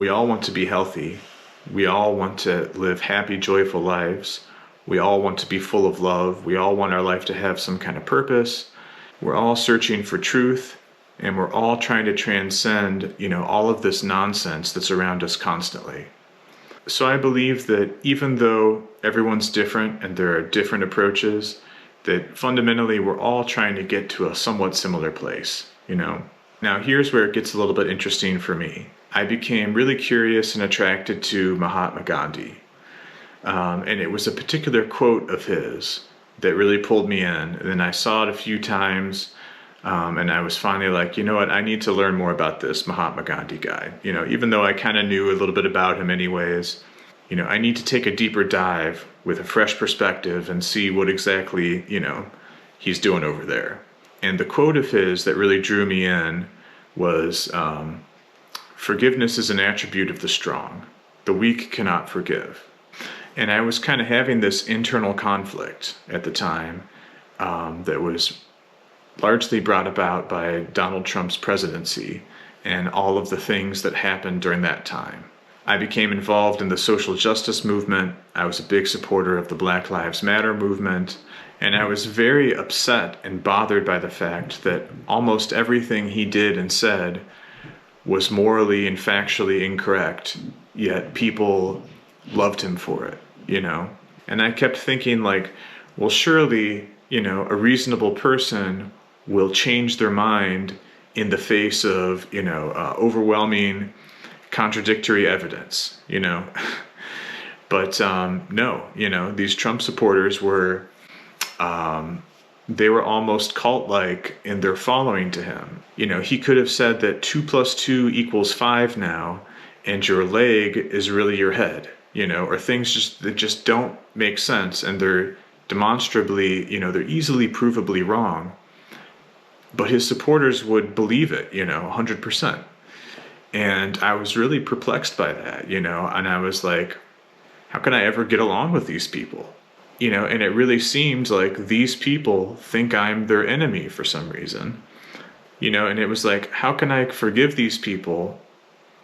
We all want to be healthy. We all want to live happy, joyful lives. We all want to be full of love. We all want our life to have some kind of purpose. We're all searching for truth, and we're all trying to transcend, all of this nonsense that's around us constantly. So I believe that even though everyone's different and there are different approaches, that fundamentally we're all trying to get to a somewhat similar place, Now here's where it gets a little bit interesting for me. I became really curious and attracted to Mahatma Gandhi. And it was a particular quote of his that really pulled me in. And then I saw it a few times, and I was finally like, you know what, I need to learn more about this Mahatma Gandhi guy. Even though I kind of knew a little bit about him anyways, I need to take a deeper dive with a fresh perspective and see what exactly, he's doing over there. And the quote of his that really drew me in was, forgiveness is an attribute of the strong. The weak cannot forgive. And I was kind of having this internal conflict at the time that was largely brought about by Donald Trump's presidency and all of the things that happened during that time. I became involved in the social justice movement. I was a big supporter of the Black Lives Matter movement. And I was very upset and bothered by the fact that almost everything he did and said was morally and factually incorrect, yet people loved him for it, And I kept thinking well, surely, a reasonable person will change their mind in the face of, overwhelming contradictory evidence, But no, these Trump supporters were, they were almost cult-like in their following to him. He could have said that 2 + 2 = 5 now, and your leg is really your head, or things that just don't make sense, and they're demonstrably, they're easily provably wrong. But his supporters would believe it, 100%. And I was really perplexed by that, and I was like, how can I ever get along with these people? And it really seems like these people think I'm their enemy for some reason, and it was like, how can I forgive these people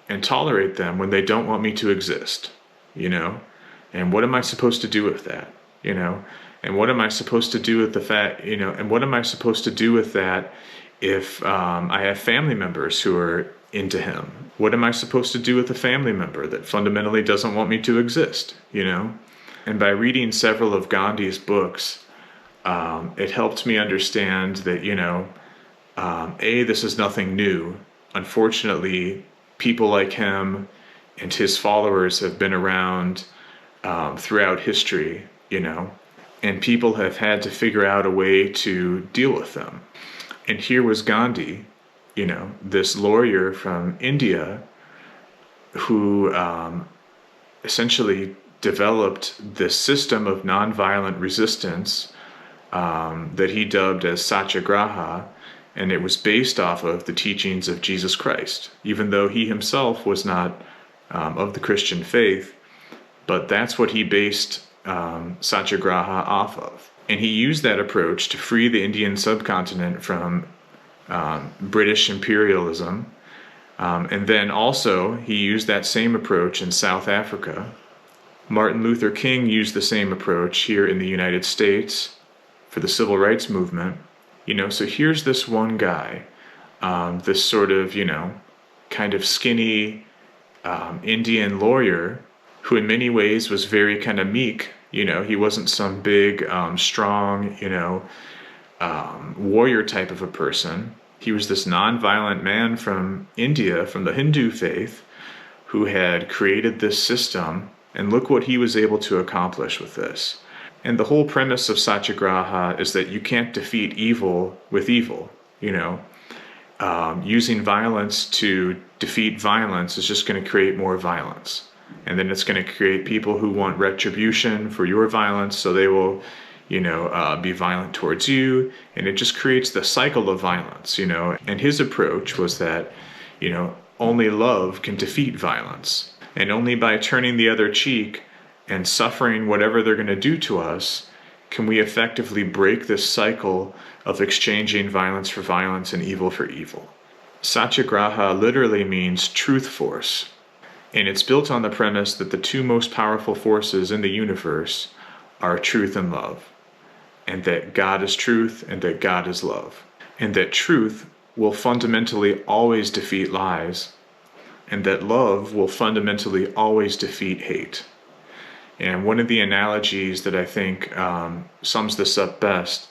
and tolerate them when they don't want me to exist, and what am I supposed to do with that, and what am I supposed to do with the fact, and what am I supposed to do with that if I have family members who are into him? What am I supposed to do with a family member that fundamentally doesn't want me to exist, And by reading several of Gandhi's books, it helped me understand that, this is nothing new. Unfortunately, people like him and his followers have been around throughout history, and people have had to figure out a way to deal with them. And here was Gandhi, this lawyer from India who essentially developed this system of nonviolent resistance that he dubbed as satyagraha, and it was based off of the teachings of Jesus Christ, even though he himself was not of the Christian faith, but that's what he based satyagraha off of. And he used that approach to free the Indian subcontinent from British imperialism, and then also he used that same approach in South Africa. Martin Luther King used the same approach here in the United States for the civil rights movement. So here's this one guy, this sort of, kind of skinny Indian lawyer who in many ways was very kind of meek. He wasn't some big, strong, warrior type of a person. He was this nonviolent man from India, from the Hindu faith, who had created this system. And look what he was able to accomplish with this. And the whole premise of satyagraha is that you can't defeat evil with evil. Using violence to defeat violence is just going to create more violence. And then it's going to create people who want retribution for your violence, so they will, be violent towards you. And it just creates the cycle of violence, And his approach was that, only love can defeat violence. And only by turning the other cheek and suffering whatever they're going to do to us can we effectively break this cycle of exchanging violence for violence and evil for evil. Satyagraha literally means truth force. And it's built on the premise that the two most powerful forces in the universe are truth and love, and that God is truth and that God is love, and that truth will fundamentally always defeat lies, and that love will fundamentally always defeat hate. And one of the analogies that I think sums this up best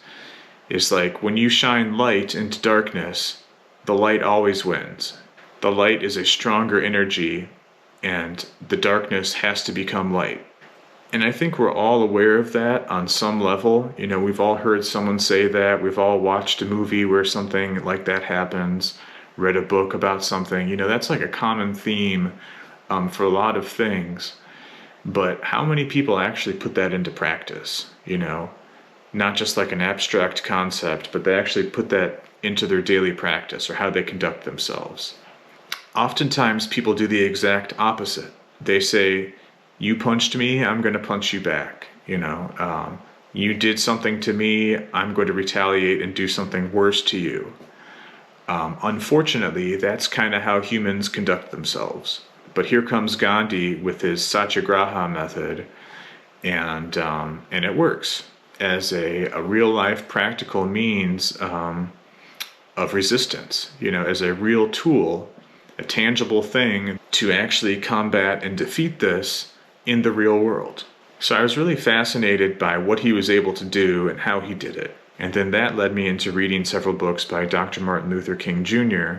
is like when you shine light into darkness, the light always wins. The light is a stronger energy, and the darkness has to become light. And I think we're all aware of that on some level. You know, we've all heard someone say that. We've all watched a movie where something like that happens, read a book about something. You know, that's like a common theme for a lot of things. But how many people actually put that into practice? You know, not just like an abstract concept, but they actually put that into their daily practice or how they conduct themselves. Oftentimes people do the exact opposite. They say, you punched me, I'm going to punch you back. You know, you did something to me, I'm going to retaliate and do something worse to you. Unfortunately, that's kind of how humans conduct themselves. But here comes Gandhi with his satyagraha method, and it works as a real life practical means of resistance. You know, as a real tool, a tangible thing to actually combat and defeat this in the real world. So I was really fascinated by what he was able to do and how he did it. And then that led me into reading several books by Dr. Martin Luther King Jr.,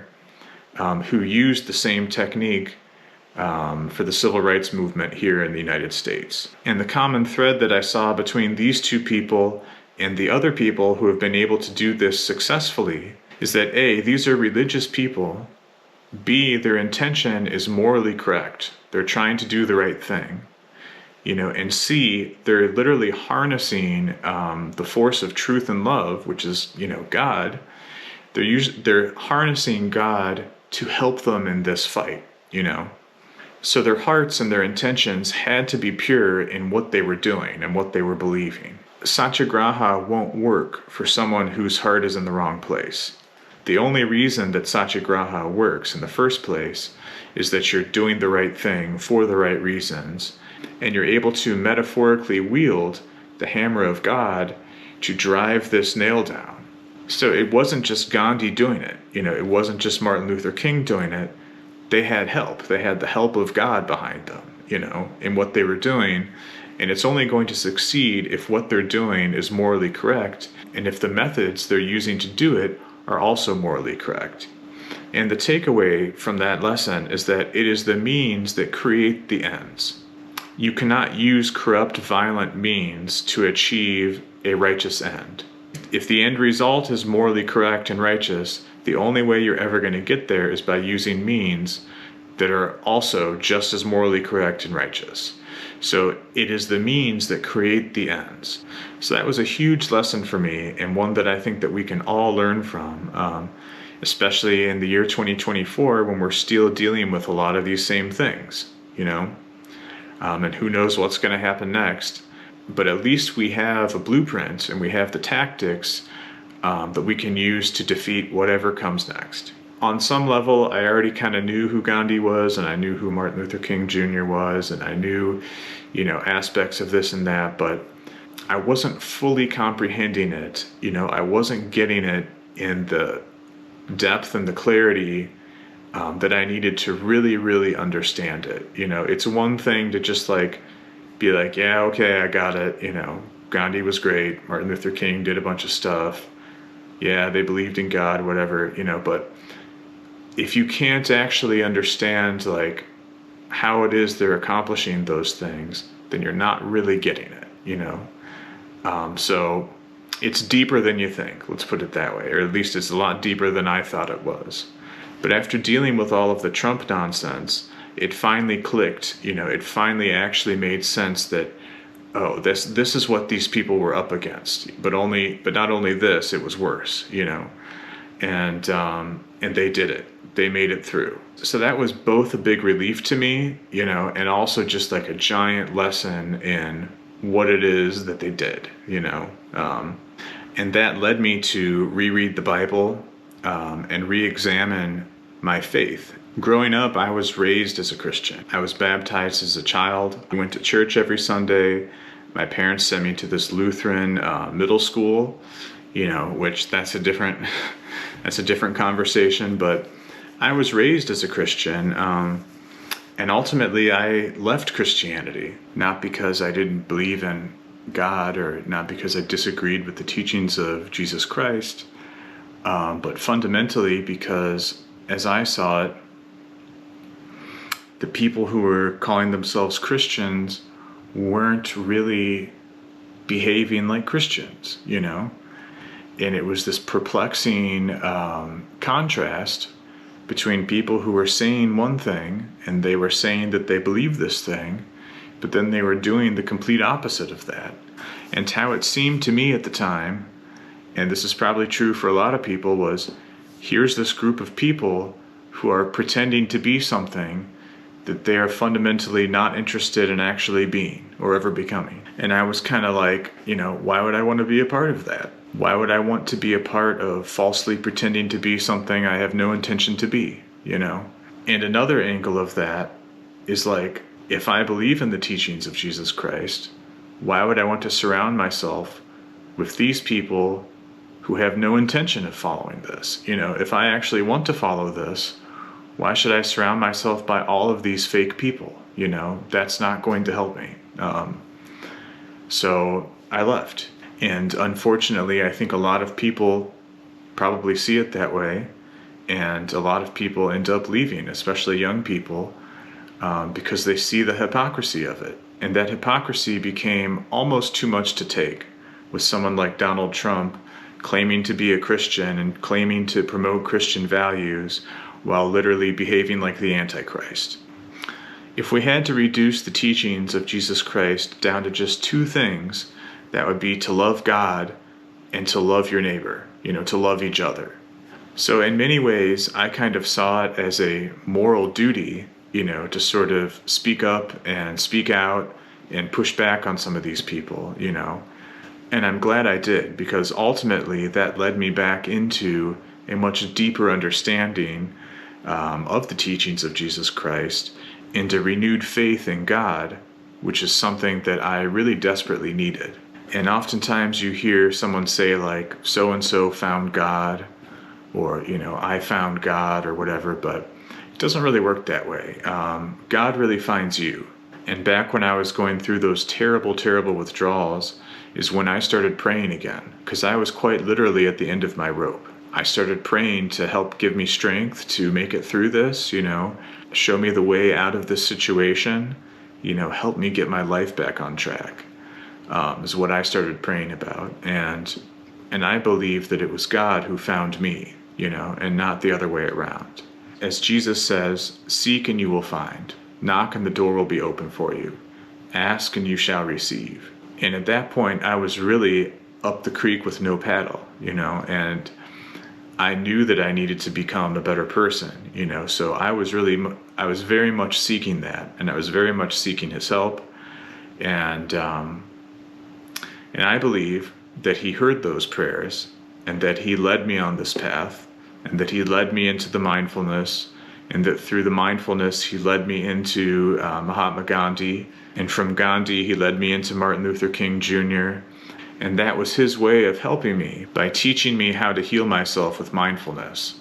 who used the same technique for the civil rights movement here in the United States. And the common thread that I saw between these two people and the other people who have been able to do this successfully is that A, these are religious people. B, their intention is morally correct. They're trying to do the right thing. You know, and C, they're literally harnessing the force of truth and love, which is, you know, God. They're harnessing God to help them in this fight, you know. So their hearts and their intentions had to be pure in what they were doing and what they were believing. Satyagraha won't work for someone whose heart is in the wrong place. The only reason that satyagraha works in the first place is that you're doing the right thing for the right reasons, and you're able to metaphorically wield the hammer of God to drive this nail down. So it wasn't just Gandhi doing it, you know, it wasn't just Martin Luther King doing it. They had help. They had the help of God behind them, you know, in what they were doing. And it's only going to succeed if what they're doing is morally correct, and if the methods they're using to do it are also morally correct. And the takeaway from that lesson is that it is the means that create the ends. You cannot use corrupt, violent means to achieve a righteous end. If the end result is morally correct and righteous, the only way you're ever going to get there is by using means that are also just as morally correct and righteous. So it is the means that create the ends. So that was a huge lesson for me, and one that I think that we can all learn from, especially in the year 2024 when we're still dealing with a lot of these same things, you know, and who knows what's going to happen next. But at least we have a blueprint and we have the tactics that we can use to defeat whatever comes next. On some level, I already kind of knew who Gandhi was, and I knew who Martin Luther King Jr. was, and I knew, you know, aspects of this and that, but I wasn't fully comprehending it. You know, I wasn't getting it in the depth and the clarity that I needed to really, really understand it. You know, it's one thing to just like be like, yeah, okay, I got it. You know, Gandhi was great. Martin Luther King did a bunch of stuff. Yeah, they believed in God, whatever, you know, but if you can't actually understand like how it is they're accomplishing those things, then you're not really getting it, you know. So it's deeper than you think, let's put it that way, or at least it's a lot deeper than I thought it was. But after dealing with all of the Trump nonsense, it finally clicked, you know, it finally actually made sense that, oh, this is what these people were up against. But not only this, it was worse, you know. And they did it. They made it through. So that was both a big relief to me, you know, and also just like a giant lesson in what it is that they did, you know. And that led me to reread the Bible and re-examine my faith. Growing up, I was raised as a Christian. I was baptized as a child. I went to church every Sunday. My parents sent me to this Lutheran middle school, which that's a different that's a different conversation. But I was raised as a Christian, and ultimately I left Christianity, not because I didn't believe in God or not because I disagreed with the teachings of Jesus Christ, but fundamentally because, as I saw it, the people who were calling themselves Christians weren't really behaving like Christians, And it was this perplexing contrast between people who were saying one thing and they were saying that they believed this thing, but then they were doing the complete opposite of that. And how it seemed to me at the time, and this is probably true for a lot of people, was here's this group of people who are pretending to be something that they are fundamentally not interested in actually being or ever becoming. And I was kind of like, why would I want to be a part of that? Why would I want to be a part of falsely pretending to be something I have no intention to be, And another angle of that is like, if I believe in the teachings of Jesus Christ, why would I want to surround myself with these people who have no intention of following this? If I actually want to follow this, why should I surround myself by all of these fake people? That's not going to help me. So I left. And unfortunately, I think a lot of people probably see it that way. And a lot of people end up leaving, especially young people, because they see the hypocrisy of it. And that hypocrisy became almost too much to take with someone like Donald Trump claiming to be a Christian and claiming to promote Christian values while literally behaving like the Antichrist. If we had to reduce the teachings of Jesus Christ down to just two things, that would be to love God and to love your neighbor, to love each other. So in many ways, I kind of saw it as a moral duty, to sort of speak up and speak out and push back on some of these people, And I'm glad I did, because ultimately that led me back into a much deeper understanding of the teachings of Jesus Christ, into renewed faith in God, which is something that I really desperately needed. And oftentimes you hear someone say like, so-and-so found God, or, I found God or whatever, but it doesn't really work that way. God really finds you. And back when I was going through those terrible, terrible withdrawals is when I started praying again, because I was quite literally at the end of my rope. I started praying to help give me strength to make it through this, show me the way out of this situation, help me get my life back on track, is what I started praying about. And I believe that it was God who found me, and not the other way around. As Jesus says, seek and you will find. Knock and the door will be open for you. Ask and you shall receive. And at that point, I was really up the creek with no paddle, and I knew that I needed to become a better person, so I was very much seeking that, and I was very much seeking his help. And I believe that he heard those prayers, and that he led me on this path, and that he led me into the mindfulness, and that through the mindfulness he led me into Mahatma Gandhi, and from Gandhi he led me into Martin Luther King Jr., and that was his way of helping me by teaching me how to heal myself with mindfulness,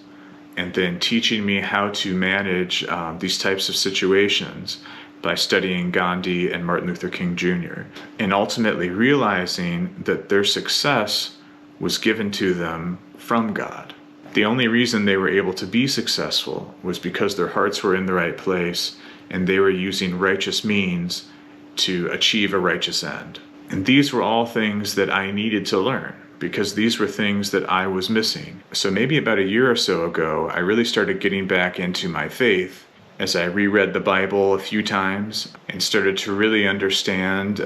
and then teaching me how to manage these types of situations by studying Gandhi and Martin Luther King Jr., and ultimately realizing that their success was given to them from God. The only reason they were able to be successful was because their hearts were in the right place and they were using righteous means to achieve a righteous end. And these were all things that I needed to learn, because these were things that I was missing. So maybe about a year or so ago, I really started getting back into my faith as I reread the Bible a few times and started to really understand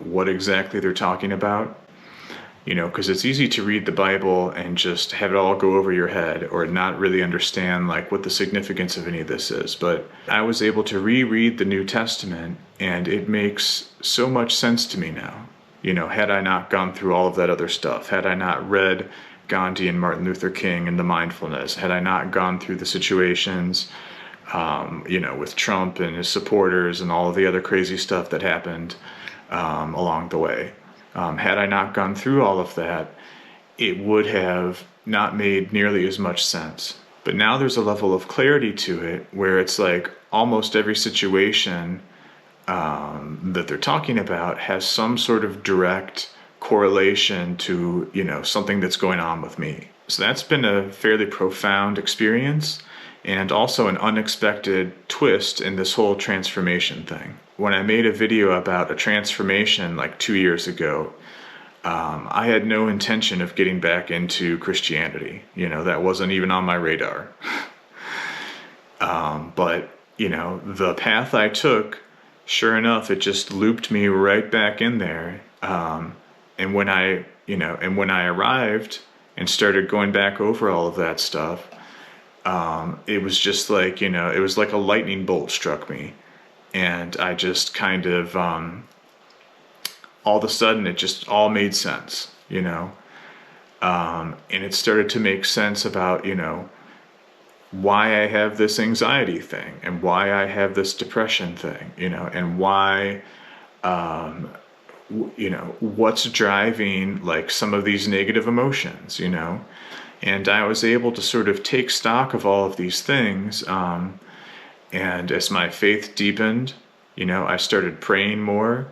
what exactly they're talking about. Because it's easy to read the Bible and just have it all go over your head or not really understand like what the significance of any of this is. But I was able to reread the New Testament, and it makes so much sense to me now. Had I not gone through all of that other stuff, had I not read Gandhi and Martin Luther King and the mindfulness, had I not gone through the situations with Trump and his supporters and all of the other crazy stuff that happened along the way. Had I not gone through all of that, it would have not made nearly as much sense. But now there's a level of clarity to it where it's like almost every situation that they're talking about has some sort of direct correlation to, something that's going on with me. So that's been a fairly profound experience and also an unexpected twist in this whole transformation thing. When I made a video about a transformation like 2 years ago, I had no intention of getting back into Christianity. That wasn't even on my radar. But the path I took, sure enough, it just looped me right back in there. And when I arrived and started going back over all of that stuff, it was just like, it was like a lightning bolt struck me. And I just kind of, all of a sudden, it just all made sense, and it started to make sense about, why I have this anxiety thing and why I have this depression thing, and why, what's driving like some of these negative emotions, and I was able to sort of take stock of all of these things. And as my faith deepened, I started praying more,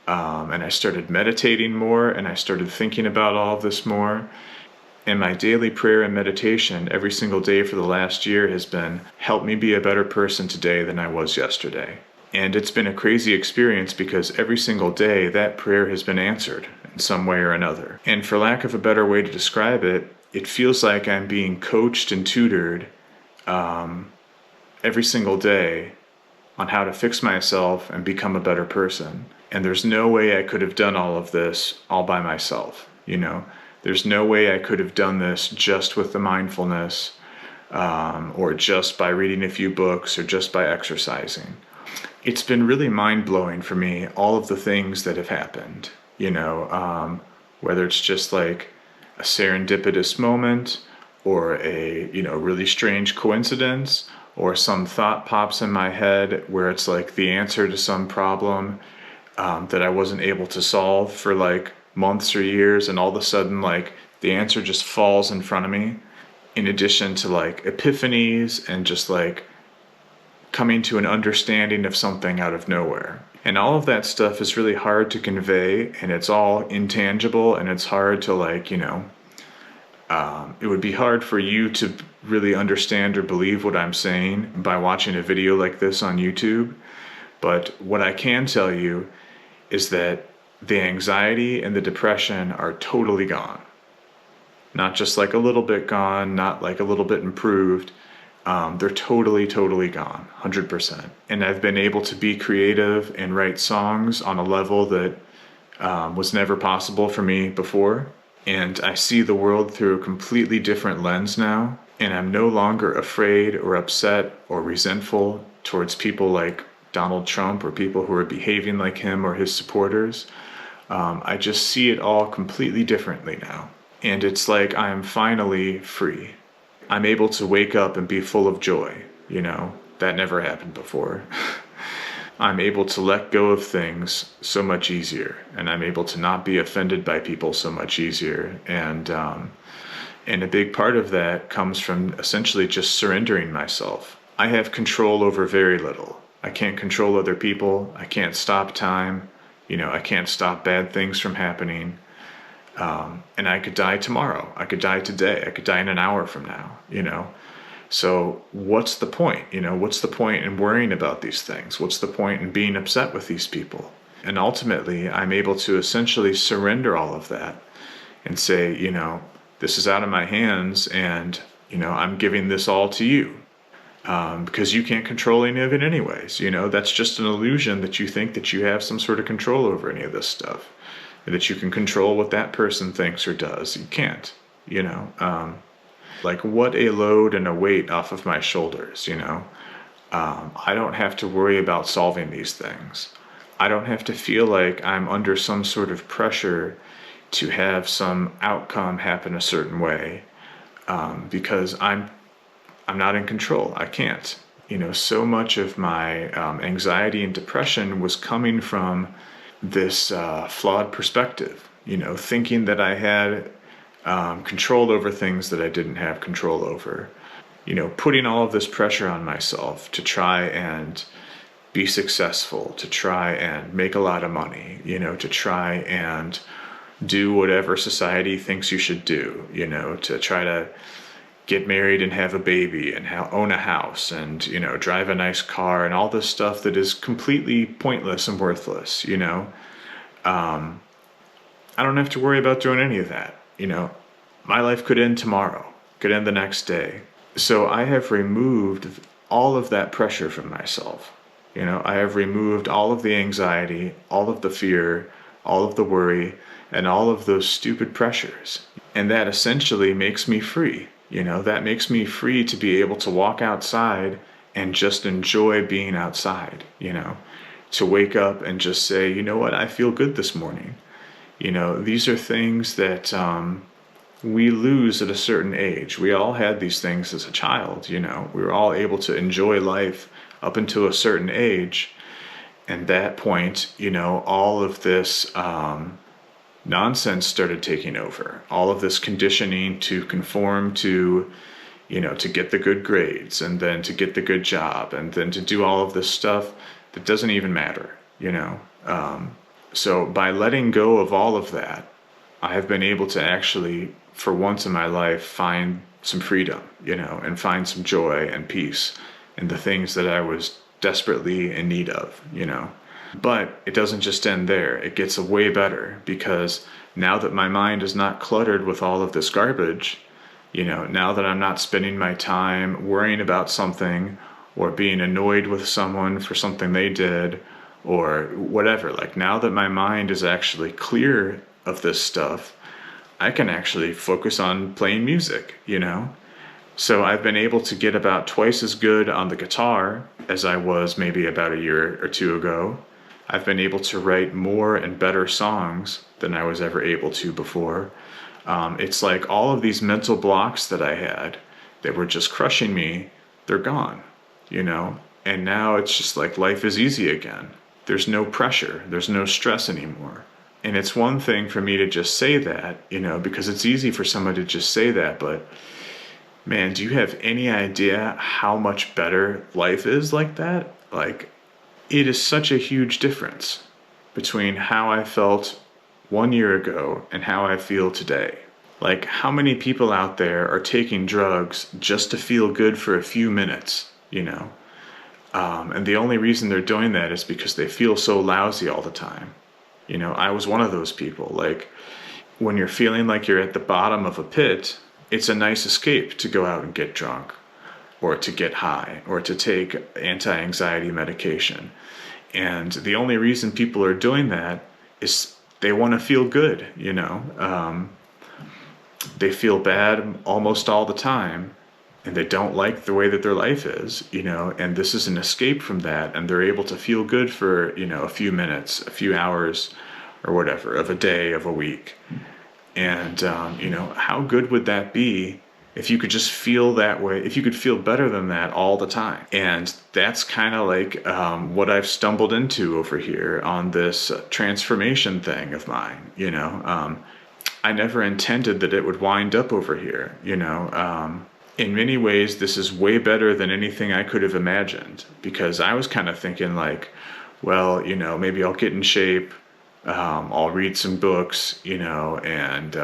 and I started meditating more, and I started thinking about all of this more. And my daily prayer and meditation every single day for the last year has been, help me be a better person today than I was yesterday. And it's been a crazy experience because every single day that prayer has been answered in some way or another. And for lack of a better way to describe it, it feels like I'm being coached and tutored every single day on how to fix myself and become a better person. And there's no way I could have done all of this all by myself, There's no way I could have done this just with the mindfulness, or just by reading a few books, or just by exercising. It's been really mind-blowing for me, all of the things that have happened, whether it's just like a serendipitous moment, or a, really strange coincidence, or some thought pops in my head where it's like the answer to some problem that I wasn't able to solve for like months or years, and all of a sudden like the answer just falls in front of me, in addition to like epiphanies and just like coming to an understanding of something out of nowhere. And all of that stuff is really hard to convey, and it's all intangible, and it's hard to like, it would be hard for you to really understand or believe what I'm saying by watching a video like this on YouTube. But what I can tell you is that the anxiety and the depression are totally gone. Not just like a little bit gone, not like a little bit improved. They're totally, totally gone, 100%. And I've been able to be creative and write songs on a level that was never possible for me before. And I see the world through a completely different lens now. And I'm no longer afraid or upset or resentful towards people like Donald Trump or people who are behaving like him or his supporters. I just see it all completely differently now. And it's like I'm finally free. I'm able to wake up and be full of joy, That never happened before. I'm able to let go of things so much easier, and I'm able to not be offended by people so much easier. And a big part of that comes from essentially just surrendering myself. I have control over very little. I can't control other people. I can't stop time. I can't stop bad things from happening. And I could die tomorrow. I could die today. I could die in an hour from now, So what's the point? What's the point in worrying about these things? What's the point in being upset with these people? And ultimately, I'm able to essentially surrender all of that and say, this is out of my hands, and, I'm giving this all to you. Because you can't control any of it anyways. That's just an illusion that you think that you have some sort of control over any of this stuff. That you can control what that person thinks or does. You can't, like what a load and a weight off of my shoulders, I don't have to worry about solving these things. I don't have to feel like I'm under some sort of pressure to have some outcome happen a certain way, because I'm not in control. I can't, so much of my anxiety and depression was coming from this flawed perspective, thinking that I had control over things that I didn't have control over, putting all of this pressure on myself to try and be successful, to try and make a lot of money, to try and do whatever society thinks you should do, to try to get married and have a baby and own a house and, drive a nice car and all this stuff that is completely pointless and worthless, I don't have to worry about doing any of that. My life could end tomorrow, could end the next day. So I have removed all of that pressure from myself. I have removed all of the anxiety, all of the fear, all of the worry, and all of those stupid pressures. And that essentially makes me free. That makes me free to be able to walk outside and just enjoy being outside, to wake up and just say, you know what, I feel good this morning. These are things that we lose at a certain age. We all had these things as a child, we were all able to enjoy life up until a certain age. And that point, all of this nonsense started taking over. All of this conditioning to conform to, to get the good grades and then to get the good job and then to do all of this stuff that doesn't even matter, So by letting go of all of that, I have been able to actually, for once in my life, find some freedom, and find some joy and peace in the things that I was desperately in need of, But it doesn't just end there. It gets way better, because now that my mind is not cluttered with all of this garbage, now that I'm not spending my time worrying about something or being annoyed with someone for something they did or whatever, like now that my mind is actually clear of this stuff, I can actually focus on playing music, So I've been able to get about twice as good on the guitar as I was maybe about a year or two ago. I've been able to write more and better songs than I was ever able to before. It's like all of these mental blocks that I had that were just crushing me, they're gone, And now it's just like life is easy again. There's no pressure. There's no stress anymore. And it's one thing for me to just say that, because it's easy for someone to just say that, but man, do you have any idea how much better life is like that? Like, it is such a huge difference between how I felt 1 year ago and how I feel today. Like, how many people out there are taking drugs just to feel good for a few minutes, And the only reason they're doing that is because they feel so lousy all the time. I was one of those people. Like, when you're feeling like you're at the bottom of a pit, it's a nice escape to go out and get drunk or to get high or to take anti-anxiety medication. And the only reason people are doing that is they want to feel good, They feel bad almost all the time, and they don't like the way that their life is, and this is an escape from that, and they're able to feel good for, a few minutes, a few hours, or whatever, of a day, of a week. And, how good would that be if you could just feel that way, if you could feel better than that all the time? And that's kind of like what I've stumbled into over here on this transformation thing of mine, I never intended that it would wind up over here, In many ways, this is way better than anything I could have imagined, because I was kind of thinking like, well, maybe I'll get in shape, I'll read some books, and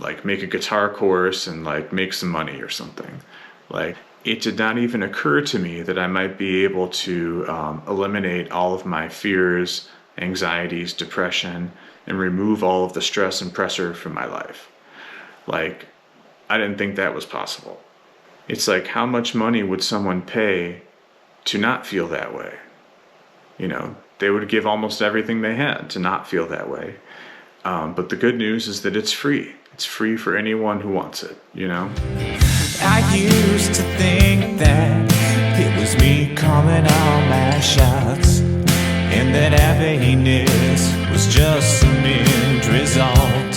like make a guitar course and like make some money or something. Like, it did not even occur to me that I might be able to eliminate all of my fears, anxieties, depression, and remove all of the stress and pressure from my life. Like, I didn't think that was possible. It's like, how much money would someone pay to not feel that way? They would give almost everything they had to not feel that way. But the good news is that it's free. It's free for anyone who wants it, I used to think that it was me calling all my shots, and that happiness was just some end result.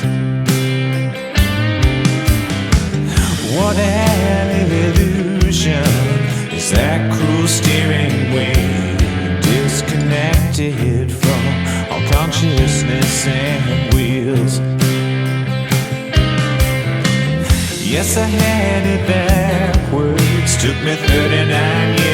What an illusion is that cruel disconnected from all consciousness and wheels. Yes, I had it backwards. Took me 39 years